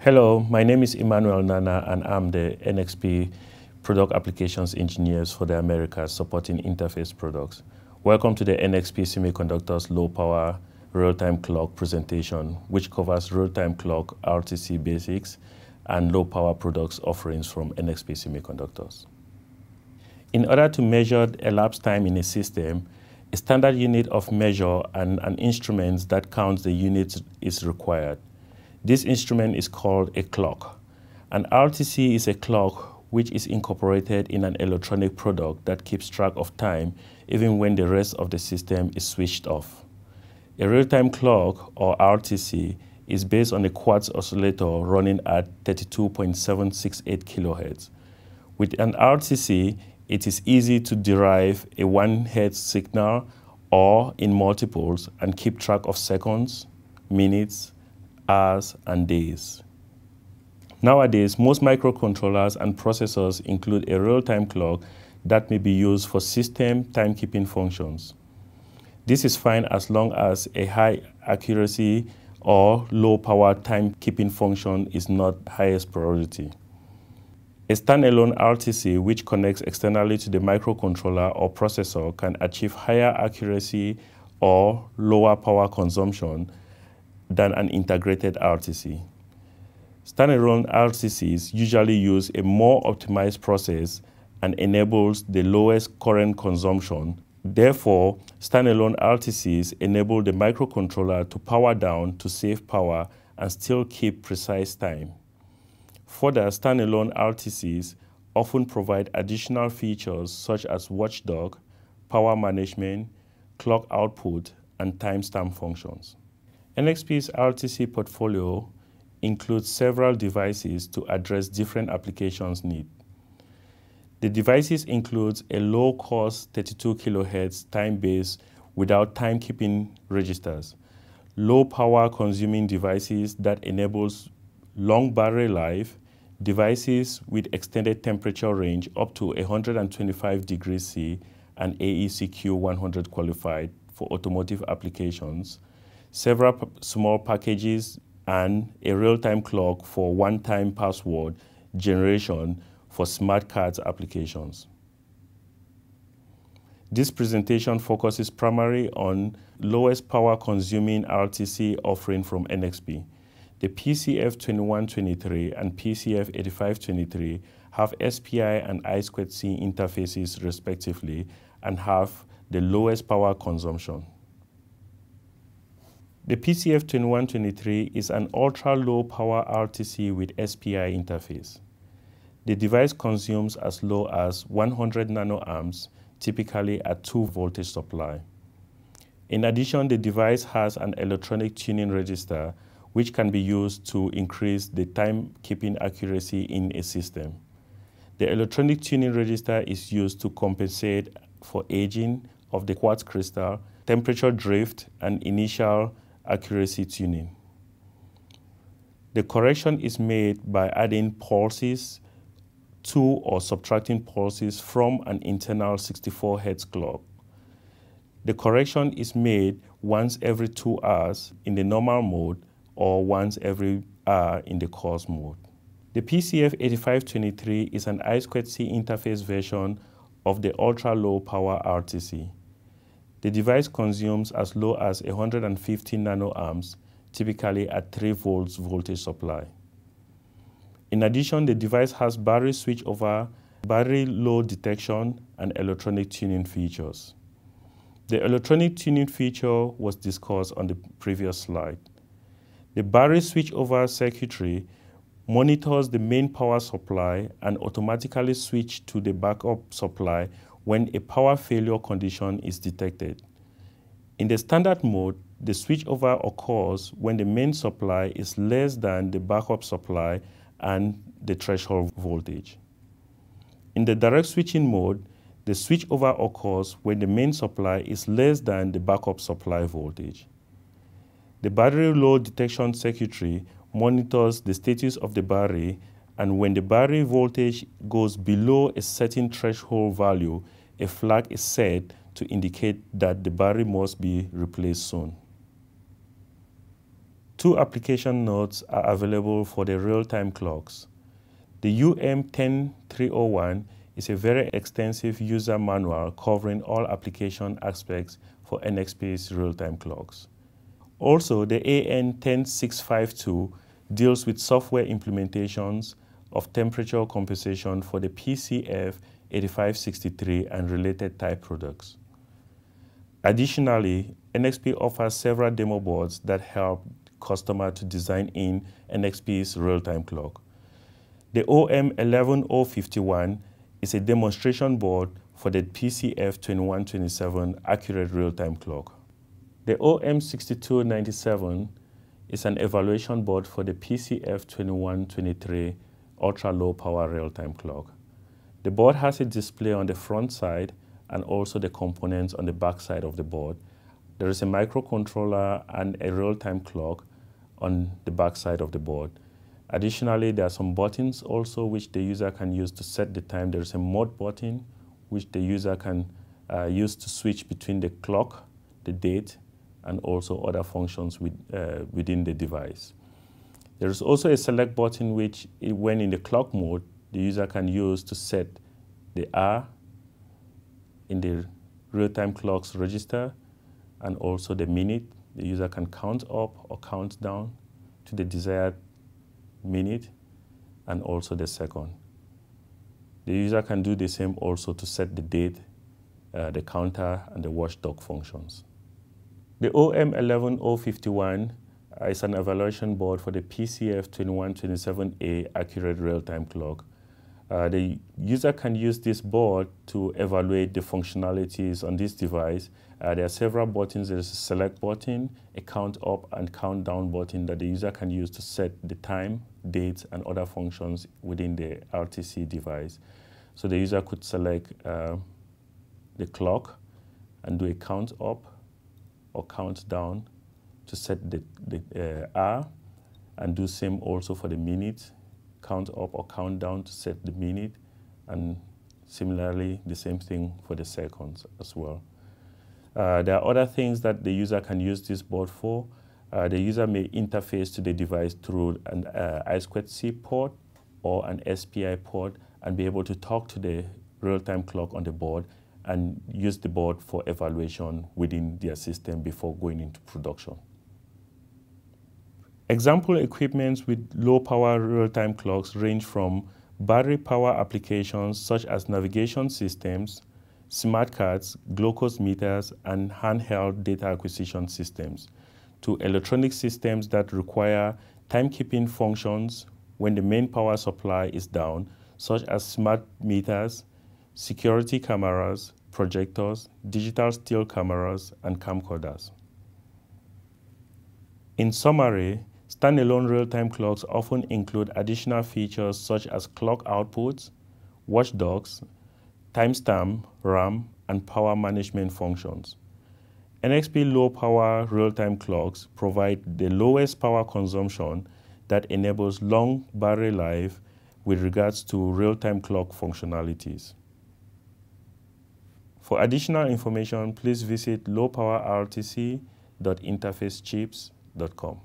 Hello, my name is Emmanuel Nana and I'm the NXP Product Applications Engineers for the Americas supporting interface products. Welcome to the NXP Semiconductors Low Power Real-Time Clock presentation, which covers real-time clock RTC basics and low power products offerings from NXP Semiconductors. In order to measure elapsed time in a system, a standard unit of measure and an instrument that counts the units is required. This instrument is called a clock. An RTC is a clock which is incorporated in an electronic product that keeps track of time even when the rest of the system is switched off. A real-time clock, or RTC, is based on a quartz oscillator running at 32.768 kHz. With an RTC, it is easy to derive a 1 Hz signal or in multiples and keep track of seconds, minutes, hours, and days. Nowadays, most microcontrollers and processors include a real-time clock that may be used for system timekeeping functions. This is fine as long as a high accuracy or low power timekeeping function is not highest priority. A standalone RTC which connects externally to the microcontroller or processor can achieve higher accuracy or lower power consumption than an integrated RTC. Standalone RTCs usually use a more optimized process and enables the lowest current consumption. Therefore, standalone RTCs enable the microcontroller to power down to save power and still keep precise time. Further, standalone RTCs often provide additional features such as watchdog, power management, clock output, and timestamp functions. NXP's RTC portfolio includes several devices to address different applications needs. The devices include a low-cost 32 kHz time base without timekeeping registers, low-power consuming devices that enables long battery life, devices with extended temperature range up to 125 degrees C and AEC-Q 100 qualified for automotive applications, several small packages, and a real-time clock for one-time password generation for smart cards applications. This presentation focuses primarily on lowest power consuming RTC offering from NXP. The PCF2123 and PCF8523 have SPI and I2C interfaces respectively and have the lowest power consumption. The PCF2123 is an ultra-low power RTC with SPI interface. The device consumes as low as 100 nanoamps, typically at 2 voltage supply. In addition, the device has an electronic tuning register which can be used to increase the timekeeping accuracy in a system. The electronic tuning register is used to compensate for aging of the quartz crystal, temperature drift, and initial accuracy tuning. The correction is made by adding pulses to or subtracting pulses from an internal 64 Hz clock. The correction is made once every 2 hours in the normal mode or once every hour in the coarse mode. The PCF8523 is an I2C interface version of the ultra-low power RTC. The device consumes as low as 150 nanoamps, typically at 3 volts voltage supply. In addition, the device has battery switchover, battery load detection, and electronic tuning features. The electronic tuning feature was discussed on the previous slide. The battery switchover circuitry monitors the main power supply and automatically switches to the backup supply when a power failure condition is detected. In the standard mode, the switchover occurs when the main supply is less than the backup supply and the threshold voltage. In the direct switching mode, the switchover occurs when the main supply is less than the backup supply voltage. The battery load detection circuitry monitors the status of the battery, and when the battery voltage goes below a certain threshold value, a flag is set to indicate that the battery must be replaced soon. Two application notes are available for the real-time clocks. The UM10301 is a very extensive user manual covering all application aspects for NXP's real-time clocks. Also, the AN10652 deals with software implementations of temperature compensation for the PCF8563 and related type products. Additionally, NXP offers several demo boards that help customer to design in NXP's real-time clock. The OM11051 is a demonstration board for the PCF2127 accurate real-time clock. The OM6297 is an evaluation board for the PCF2123 ultra-low power real-time clock. The board has a display on the front side and also the components on the back side of the board. There is a microcontroller and a real-time clock on the back side of the board. Additionally, there are some buttons also which the user can use to set the time. There is a mode button which the user can use to switch between the clock, the date, and also other functions within the device. There is also a select button which, when in the clock mode, the user can use to set the hour in the real-time clock's register and also the minute. The user can count up or count down to the desired minute and also the second. The user can do the same also to set the date, the counter, and the watchdog functions. The OM11051 is an evaluation board for the PCF2127A accurate real-time clock. The user can use this board to evaluate the functionalities on this device. There are several buttons. There is a select button, a count up and count down button that the user can use to set the time, dates, and other functions within the RTC device. So the user could select the clock and do a count up or count down to set the hour, and do same also for the minute, count up or count down to set the minute, and similarly the same thing for the seconds as well. There are other things that the user can use this board for. The user may interface to the device through an I2C port or an SPI port and be able to talk to the real-time clock on the board and use the board for evaluation within their system before going into production. Example equipments with low-power real-time clocks range from battery power applications such as navigation systems, smart cards, glucose meters, and handheld data acquisition systems, to electronic systems that require timekeeping functions when the main power supply is down, such as smart meters, security cameras, projectors, digital still cameras, and camcorders. In summary, standalone real-time clocks often include additional features such as clock outputs, watchdogs, timestamp, RAM, and power management functions. NXP low-power real-time clocks provide the lowest power consumption that enables long battery life with regards to real-time clock functionalities. For additional information, please visit lowpowerrtc.interfacechips.com.